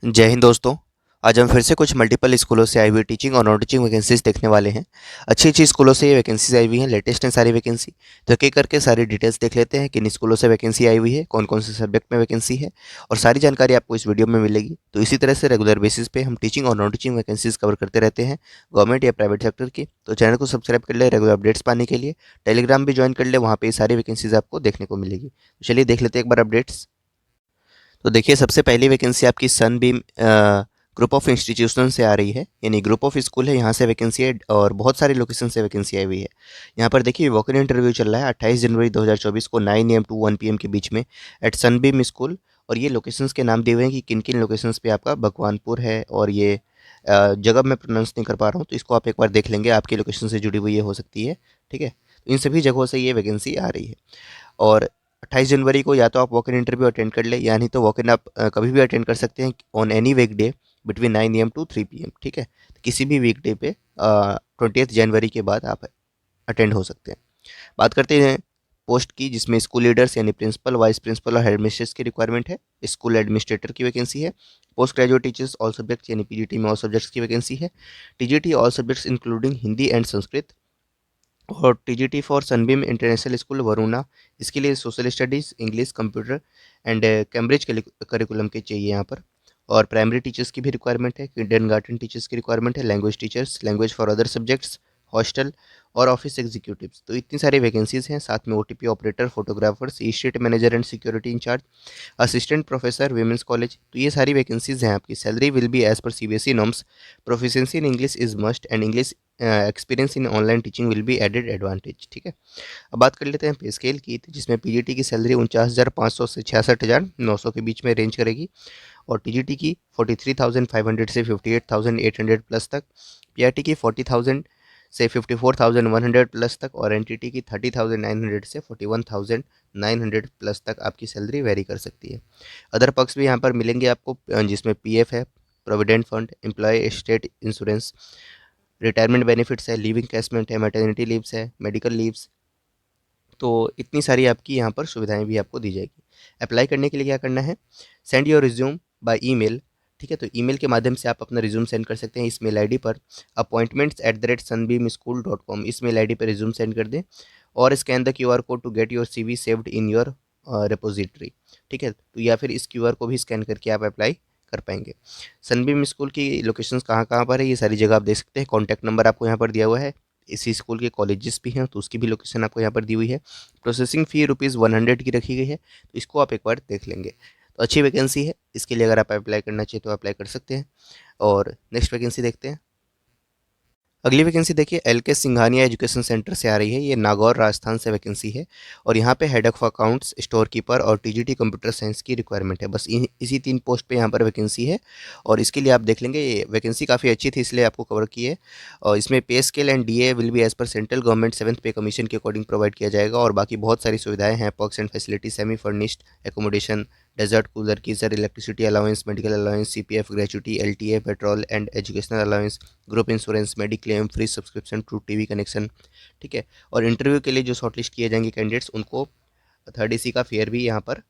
जय हिंद दोस्तों। आज हम फिर से कुछ मल्टीपल स्कूलों से आई हुई टीचिंग और नॉन टीचिंग वैकेंसीज देखने वाले हैं। अच्छी अच्छी स्कूलों से ये वैकेंसीज आई हुई हैं, लेटेस्ट हैं सारी वैकेंसी। तो एक एक करके सारी डिटेल्स देख लेते हैं, किन स्कूलों से वैकेंसी आई हुई है, कौन कौन से सब्जेक्ट में वैकेंसी है, और सारी जानकारी आपको इस वीडियो में मिलेगी। तो इसी तरह से रेगुलर बेसिस पे हम टीचिंग और नॉन टीचिंग वैकेंसीज कवर करते रहते हैं, गवर्नमेंट या प्राइवेट सेक्टर की। तो चैनल को सब्सक्राइब कर ले रेगुलर अपडेट्स पाने के लिए। टेलीग्राम भी ज्वाइन कर ले, वहाँ पे ये सारी वैकेंसीज आपको देखने को मिलेगी। तो चलिए देख लेते हैं एक बार अपडेट्स। तो देखिए, सबसे पहली वैकेंसी आपकी सनबीम ग्रुप ऑफ इंस्टीट्यूशन से आ रही है, यानी ग्रुप ऑफ स्कूल है, यहाँ से वैकेंसी है और बहुत सारे लोकेशन से वैकेंसी आई हुई है। यहाँ पर देखिए वॉक इन इंटरव्यू चल रहा है 28 जनवरी 2024 को 9 AM टू 1 PM के बीच में एट सनबीम स्कूल। और ये लोकेशंस के नाम दिए हुए हैं कि किन किन लोकेशंस पे आपका भगवानपुर है, और ये जगह मैं प्रोनाउंस नहीं कर पा रहा हूँ, तो इसको आप एक बार देख लेंगे, आपकी लोकेशन से जुड़ी हुई ये हो सकती है। ठीक है, तो इन सभी जगहों से ये वैकेंसी आ रही है। और 28 जनवरी को या तो आप वॉक इन इंटरव्यू अटेंड कर ले, या नहीं तो वॉक इन आप कभी भी अटेंड कर सकते हैं on any week day between 9 AM to 3 PM। ठीक है, तो किसी भी वीक डे पे 20 जनवरी के बाद आप अटेंड हो सकते हैं। बात करते हैं पोस्ट की, जिसमें स्कूल लीडर्स यानी प्रिंसिपल, वाइस प्रिंसिपल और हेड मिस्ट्रेस की रिक्वायरमेंट है। स्कूल एडमिनिस्ट्रेटर की वैकेंसी है। Post graduate teachers all subjects यानी पीजीटी में ऑल सब्जेक्ट्स की वैकेंसी है। TGT all subjects including Hindi and Sanskrit. और TGT for Sunbeam International School Varuna, इसके लिए social studies, English, computer and Cambridge curriculum के चाहिए यहाँ पर। और प्राइमरी टीचर्स की भी रिक्वायरमेंट है, किंडरगार्टन टीचर्स की रिक्वायरमेंट है, language teachers, language for other subjects, hostel और ऑफिस एग्जीक्यूटिव्स। तो इतनी सारी वैकेंसीज हैं। साथ में OTP operator, photographers, estate manager and security incharge, assistant professor women's college. तो ये सारी वैकेंसीज हैं आपकी। Salary will be as per CBSE norms. Proficiency in English is must and English experience in online teaching will be added advantage. ठीक है, अब बात कर लेते हैं पे स्केल की, तो जिसमें पीजीटी की सैलरी 49,500 से 66,900 के बीच में रेंज करेगी। और टीजीटी की 43,500 से 58,800 प्लस तक। पीआरटी की 40,000 से 54,100 प्लस तक। और एनटीटी की 30,900 से 41,900 प्लस तक आपकी सैलरी वेरी कर सकती है। अदर पक्ष भी यहाँ पर मिलेंगे आपको, जिसमें पीएफ है, provident fund, employ state insurance, retirement benefits है, लीव इनकैशमेंट है, मैटरनिटी लीव्स है, मेडिकल लीव्स। तो इतनी सारी आपकी यहाँ पर सुविधाएं भी आपको दी जाएगी। अप्लाई करने के लिए क्या करना है, send your resume by email. ठीक है, तो ईमेल के माध्यम से आप अपना रिज्यूम सेंड कर सकते हैं इस मेल आईडी पर, appointments@sunbeamschool.com। इस मेल आईडी पर रिज्यूम सेंड कर दें और scan the QR code to get your CV saved in your repository. ठीक है, तो या फिर इस क्यूआर को भी स्कैन करके आप अप्लाई कर पाएंगे। सनबीम स्कूल की लोकेशंस कहाँ कहाँ पर है, ये सारी जगह आप देख सकते हैं। कॉन्टैक्ट नंबर आपको यहाँ पर दिया हुआ है। इसी स्कूल के कॉलेजेस भी हैं, तो उसकी भी लोकेशन आपको यहाँ पर दी हुई है। प्रोसेसिंग फ़ी ₹100 की रखी गई है, तो इसको आप एक बार देख लेंगे। तो अच्छी वैकेंसी है, इसके लिए अगर आप अप्लाई करना चाहिए तो अप्लाई कर सकते हैं। और नेक्स्ट वैकेंसी देखते हैं। अगली वैकेंसी देखिए, एल के सिंघानिया एजुकेशन सेंटर से आ रही है। ये नागौर राजस्थान से वैकेंसी है। और यहाँ पे head of accounts, store keeper और टीजीटी कंप्यूटर साइंस की रिक्वायरमेंट है। बस इसी 3 पोस्ट पे यहाँ पर वैकेंसी है। और इसके लिए आप देख लेंगे, ये वैकेंसी काफ़ी अच्छी थी इसलिए आपको कवर की है। और इसमें pay scale and DA will be as per central government 7th pay commission के अकॉर्डिंग प्रोवाइड किया जाएगा। और बाकी बहुत सारी सुविधाएं हैं, perks and facility, semi furnished accommodation, desert cooler, geyser, electricity allowance, medical allowance, CPF, gratuity, LTA, petrol and educational allowance, group insurance, mediclaim, free subscription to TV connection. ठीक है, और इंटरव्यू के लिए जो शॉर्टलिस्ट किए जाएंगे कैंडिडेट्स, उनको 3rd AC का फेयर भी यहाँ पर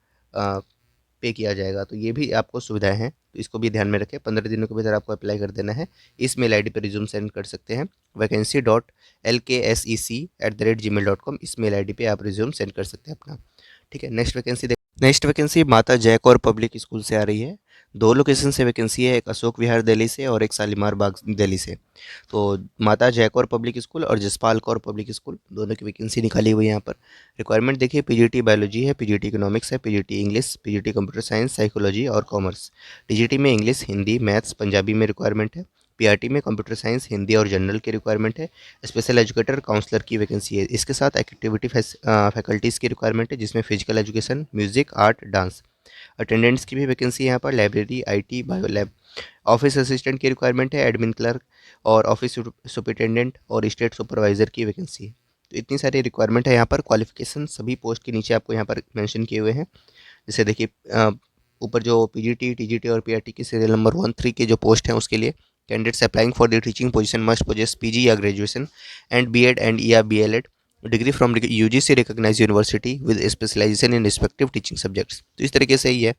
पे किया जाएगा। तो ये भी आपको सुविधाएं हैं, तो इसको भी ध्यान में रखें। 15 दिनों के भीतर आपको अप्लाई कर देना है। इस मेल आईडी पर रिज्यूम सेंड कर सकते हैं, vacancy.lksec@gmail.com। इस मेल आईडी पे आप रिज्यूम सेंड कर सकते हैं अपना। ठीक है, नेक्स्ट वैकेंसी माता जय कौर पब्लिक स्कूल से आ रही है। 2 लोकेशन से वैकेंसी है, एक अशोक विहार दिल्ली से और एक शालीमार बाग दिल्ली से। तो माता जय कौर पब्लिक स्कूल और जसपाल कौर पब्लिक स्कूल, दोनों की वैकेंसी निकाली हुई है यहाँ पर। रिक्वायरमेंट देखिए, पीजीटी बायोलॉजी है, पीजीटी इकोनॉमिक्स है, PGT English, PGT computer science, psychology और कॉमर्स। टीजीटी में इंग्लिश, हिंदी, मैथ्स, पंजाबी में रिक्वायरमेंट है। पीआरटी में कंप्यूटर साइंस, हिंदी और जनरल की रिक्वायरमेंट है। स्पेशल एजुकेटर, काउंसलर की वैकेंसी है। इसके साथ एक्टिविटी फैकल्टीज़ की रिक्वायरमेंट है, जिसमें physical education, music, art, dance. Attendants की भी वैकेंसी है यहाँ पर। Library, IT, bio lab. Office assistant की रिक्वायरमेंट है, एडमिन क्लर्क और ऑफिस सुपरिटेंडेंट और स्टेट सुपरवाइजर की वैकेंसी है। तो इतनी सारी रिक्वायरमेंट है यहाँ पर। क्वालिफिकेशन सभी पोस्ट के नीचे आपको यहाँ पर मेंशन किए हुए हैं। जैसे देखिए, ऊपर जो पीजीटी, टीजीटी और पीआरटी की सीरियल नंबर 1-3 के जो पोस्ट हैं, उसके लिए candidates applying for the teaching position must possess PG या ग्रेजुएशन एंड बीएड एंड या BElEd degree from UGC recognised university with specialisation in respective teaching subjects. तो इस तरीके से ही है।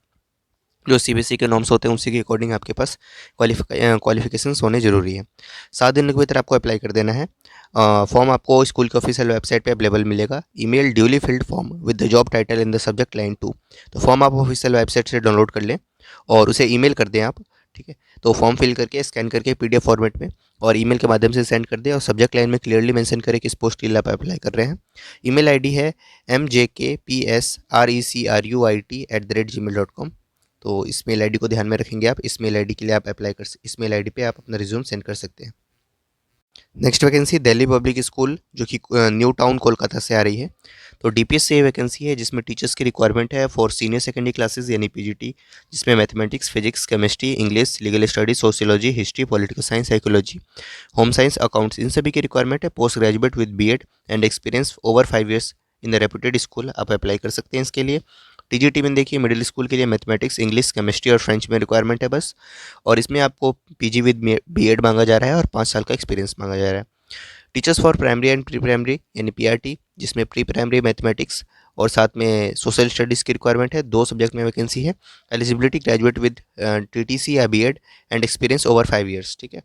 जो सीबीएसई के नॉर्म्स होते हैं उसी के अकॉर्डिंग आपके पास क्वालिफिकेशंस होने ज़रूरी है। 7 दिन के भीतर आपको अप्लाई कर देना है। फॉर्म आपको स्कूल की ऑफिशियल वेबसाइट पे अवेलेबल मिलेगा। Email duly field form with the job title in the subject line 2। तो फॉर्म आप ऑफिशियल वेबसाइट से डाउनलोड कर लें और उसे ईमेल कर दें आप, ठीक है। तो फॉर्म फिल करके स्कैन करके पीडीएफ फॉर्मेट में और ईमेल के माध्यम से सेंड कर दें और सब्जेक्ट लाइन में क्लियरली मेंशन करें किस पोस्ट के लिए आप अप्लाई कर रहे हैं। ईमेल आईडी है mjkpsruit@gmail.com। तो इस मेल आईडी को ध्यान में रखेंगे आप। इस मेल आईडी के लिए आप इस मेल आईडी पे आप अपना रिज्यूम सेंड कर सकते हैं। Next vacancy Delhi public school जो कि न्यू टाउन कोलकाता से आ रही है। तो डीपीएस से ये वैकेंसी है जिसमें टीचर्स की रिक्वायरमेंट है फॉर सीनियर सेकेंडरी क्लासेस यानी पीजीटी, जिसमें mathematics, physics, chemistry, English, legal studies, sociology, history, political science, psychology, home science, accounts, इन सभी की रिक्वायरमेंट है। Post graduate with BEd and experience over 5 years in the reputed school आप apply कर सकते हैं इसके लिए। टीजीटी में देखिए मिडिल स्कूल के लिए मैथमेटिक्स, इंग्लिश, केमिस्ट्री और फ्रेंच में रिक्वायरमेंट है बस। और इसमें आपको पीजी विद बीएड मांगा जा रहा है और 5 साल का एक्सपीरियंस मांगा जा रहा है। Teachers for primary and pre primary यानी पीआरटी, जिसमें प्री प्राइमरी मैथमेटिक्स और साथ में सोशल स्टडीज़ की रिक्वायरमेंट है। 2 सब्जेक्ट में वैकेंसी है। एलिजिबिलिटी ग्रेजुएट विद टीटीसी या BEd and experience over 5 years, ठीक है।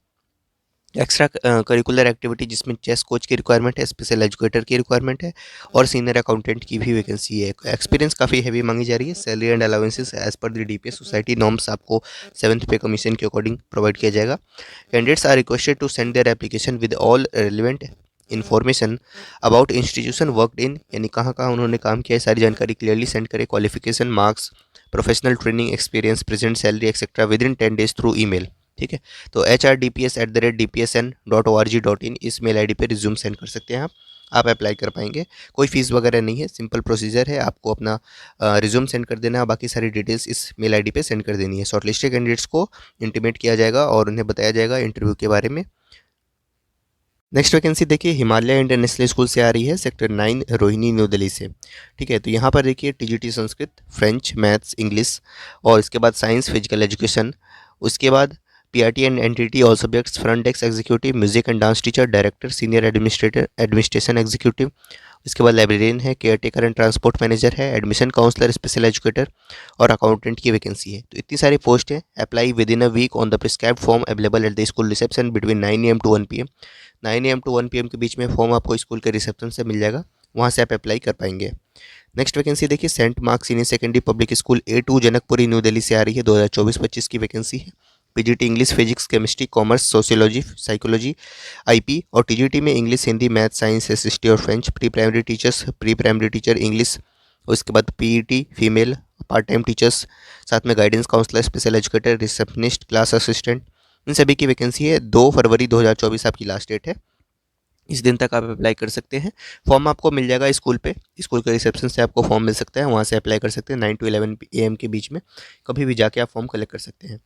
एक्स्ट्रा करिकुलर एक्टिविटी जिसमें चेस कोच की रिक्वायरमेंट है, स्पेशल एजुकेटर की रिक्वायरमेंट है और सीनियर अकाउंटेंट की भी वैकेंसी है। एक्सपीरियंस काफ़ी हैवी मांगी जा रही है। Salary and allowances as per the DPS society norms आपको 7th पे कमीशन के अकॉर्डिंग प्रोवाइड किया जाएगा। Candidates are requested to send their application with all relevant information about institution worked in, यानी कहाँ कहाँ उन्होंने काम किया है सारी जानकारी क्लियरली सेंड करें। Qualification, marks, professional training, experience, present salary etcetera within 10 days through email, ठीक है। तो hrdps@dpsn.org.in इस मेल आईडी पे रिज्यूम सेंड कर सकते हैं आप अप्लाई कर पाएंगे। कोई फीस वगैरह नहीं है, सिंपल प्रोसीजर है। आपको अपना रिज्यूम सेंड कर देना है, बाकी सारी डिटेल्स इस मेल आईडी पे सेंड कर देनी है। शॉर्टलिस्टेड कैंडिडेट्स को इंटीमेट किया जाएगा और उन्हें बताया जाएगा इंटरव्यू के बारे में। नेक्स्ट वैकेंसी देखिए हिमालय इंटरनेशनल स्कूल से आ रही है, सेक्टर 9 रोहिणी न्यू दिल्ली से, ठीक है। तो यहाँ पर देखिए TGT Sanskrit, French, maths, English और इसके बाद साइंस, फिजिकल एजुकेशन, उसके बाद PRT and NTT all subjects, front desk executive, music and dance teacher, director, senior administration executive, इसके बाद लाइब्रेरियन है, caretaker and transport manager है, एडमिशन काउंसलर, स्पेशल एजुकेटर और अकाउंटेंट की वैकेंसी है। तो इतनी सारी पोस्ट है। Apply within a week on the prescribed form available at the school reception between 9 AM to 1 PM। 9 AM to 1 PM के बीच में फॉर्म आपको स्कूल के रिसेप्शन से मिल जाएगा, वहाँ से आप अप्लाई कर पाएंगे। नेक्स्ट वैकेंसी देखिए Saint Mark senior secondary public school A2 Janakpuri New Delhi से आ रही है। 2024-25 की वैकेंसी है। PGT English, physics, chemistry, commerce, sociology, psychology, IP और टीजीटी में English, Hindi, math, science, SST और French. Pre primary teachers, pre primary teacher English, उसके बाद PET female, part time teachers, साथ में guidance counsellor, special educator, receptionist, class assistant, इन सभी की वैकेंसी है। 2 फरवरी 2024 आपकी लास्ट डेट है। इस दिन तक आप अप्लाई कर सकते हैं। फॉर्म आपको मिल जाएगा स्कूल पे, स्कूल के रिसेप्शन से आपको फॉर्म मिल सकता है, वहाँ से अप्लाई कर सकते हैं। 9 to 11 AM के बीच में कभी भी जाके आप फॉर्म कलेक्ट कर सकते हैं।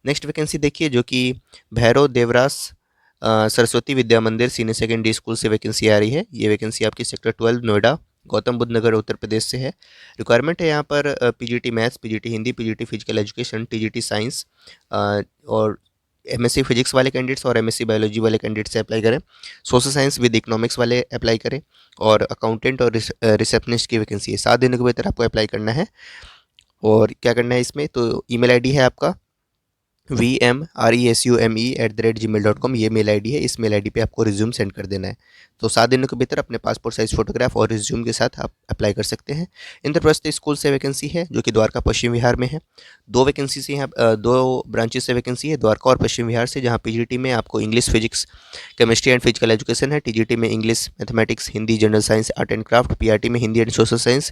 नेक्स्ट वैकेंसी देखिए जो कि भैरव देवरास सरस्वती विद्या मंदिर सीनियर सेकेंडरी स्कूल से वैकेंसी आ रही है। ये वैकेंसी आपकी सेक्टर 12 नोएडा गौतम बुद्ध नगर उत्तर प्रदेश से है। रिक्वायरमेंट है यहाँ पर PGT maths, PGT Hindi, PGT physical education, TGT science और एमएससी फिजिक्स वाले कैंडिडेट्स और एमएससी बायोलॉजी वाले कैंडिडेट से अप्लाई करें। सोशल साइंस विद इकोनॉमिक्स वाले अप्लाई करें और अकाउंटेंट और रिसेप्शनिस्ट की वैकेंसी है। 7 दिनों के भीतर आपको अप्लाई करना है। और क्या करना है इसमें, तो ईमेल आईडी है आपका vmresume@gmail.com, ये मेल आईडी है। इस मेल आईडी पे आपको रिज्यूम सेंड कर देना है। तो 7 दिनों के भीतर अपने पासपोर्ट साइज फोटोग्राफ और रिज्यूम के साथ आप अप्लाई कर सकते हैं। इंद्रप्रस्थ स्कूल से वैकेंसी है जो कि द्वारका पश्चिम विहार में है। 2 वैकेंसी से यहाँ 2 ब्रांचेस से वैकेंसी है, द्वारका और पश्चिम विहार से, जहाँ पीजीटी में आपको English, physics, chemistry and physical education है। टीजीटी में English, mathematics, Hindi, general science, art and craft. PRT में Hindi and social science,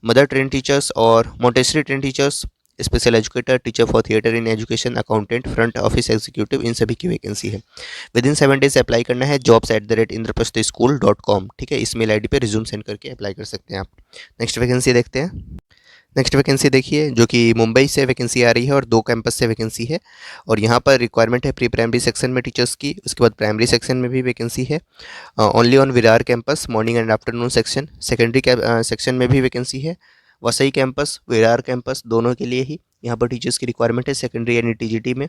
mother train teachers और Montessori train teachers, special educator, teacher for theatre in education, accountant, front office executive, इन सभी की vacancy है। With in 7 days apply करना है jobs@indraprasthaschool.com, ठीक है। इस मेल आईडी पे रिज्यूम सेंड करके अप्लाई कर सकते हैं आप। नेक्स्ट वैकेंसी देखते हैं। नेक्स्ट वैकेंसी देखिए जो कि मुंबई से वैकेंसी आ रही है और 2 कैंपस से वैकेंसी है। और यहाँ पर रिक्वायरमेंट है प्री प्राइमरी सेक्शन में टीचर्स की, उसके बाद प्राइमरी सेक्शन में भी वैकेंसी है। Only on Virar campus morning and afternoon section. Secondary section में भी वैकेंसी है। वसई कैंपस, विरार कैंपस, दोनों के लिए ही यहाँ पर टीचर्स की रिक्वायरमेंट है। सेकेंडरी यानी टीजीटी में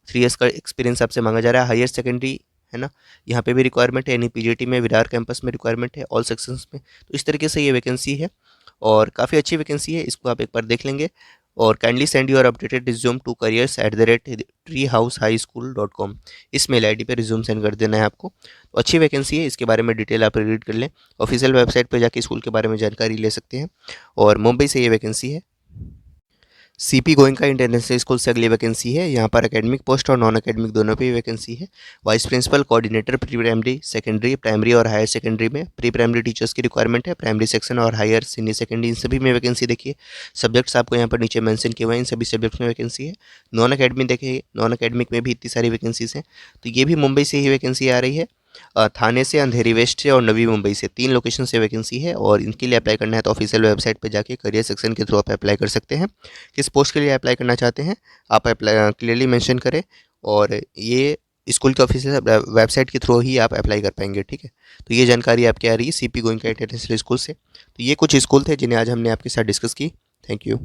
3 years का एक्सपीरियंस आपसे मांगा जा रहा है। हायर सेकेंडरी है ना, यहाँ पे भी रिक्वायरमेंट है, यानी पीजीटी में, विरार कैंपस में रिक्वायरमेंट है, ऑल सेक्शंस में। तो इस तरीके से ये वैकेंसी है और काफ़ी अच्छी वैकेंसी है, इसको आप एक बार देख लेंगे। और kindly send your updated resume to careers@treehousehighschool.com, इस मेल आईडी पे रिज्यूम सेंड कर देना है आपको। तो अच्छी वैकेंसी है, इसके बारे में डिटेल आप रीड कर लें। ऑफिशियल वेबसाइट पे जाके स्कूल के बारे में जानकारी ले सकते हैं। और मुंबई से ये वैकेंसी है। सीपी गोइंका इंटरनेशनल स्कूल से अगली वैकेंसी है। यहाँ पर एकेडमिक पोस्ट और नॉन एकेडमिक दोनों पे वैकेंसी है। Vice principal coordinator pre primary, secondary, primary और हायर सेकेंडरी में। प्री प्राइमरी टीचर्स की रिक्वायरमेंट है। प्राइमरी सेक्शन और हायर सीनियर सेकेंडरी इन सभी में वैकेंसी देखिए। सब्जेक्ट्स आपको यहाँ पर नीचे मेंशन किए हुए हैं, इन सभी सब्जेक्ट्स में वैकेंसी है। नॉन एकेडमिक देखिए, नॉन एकेडमिक में भी इतनी सारी वैकेंसीज हैं। तो ये भी मुंबई से ही वैकेंसी आ रही है। थाने से, अंधेरी वेस्ट से और नवी मुंबई से, 3 लोकेशन से वैकेंसी है। और इनके लिए अप्लाई करना है तो ऑफिशियल वेबसाइट पर जाके करियर सेक्शन के थ्रू आप अप्लाई कर सकते हैं। किस पोस्ट के लिए अप्लाई करना चाहते हैं आप अप्लाई क्लियरली मेंशन करें। और ये स्कूल के ऑफिशियल वेबसाइट के थ्रू ही आप अप्लाई कर पाएंगे, ठीक है। तो ये जानकारी आपकी आ रही है सीपी गोइंका इंटरनेशनल स्कूल से। तो ये कुछ स्कूल थे जिन्हें आज हमने आपके साथ डिस्कस की। Thank you.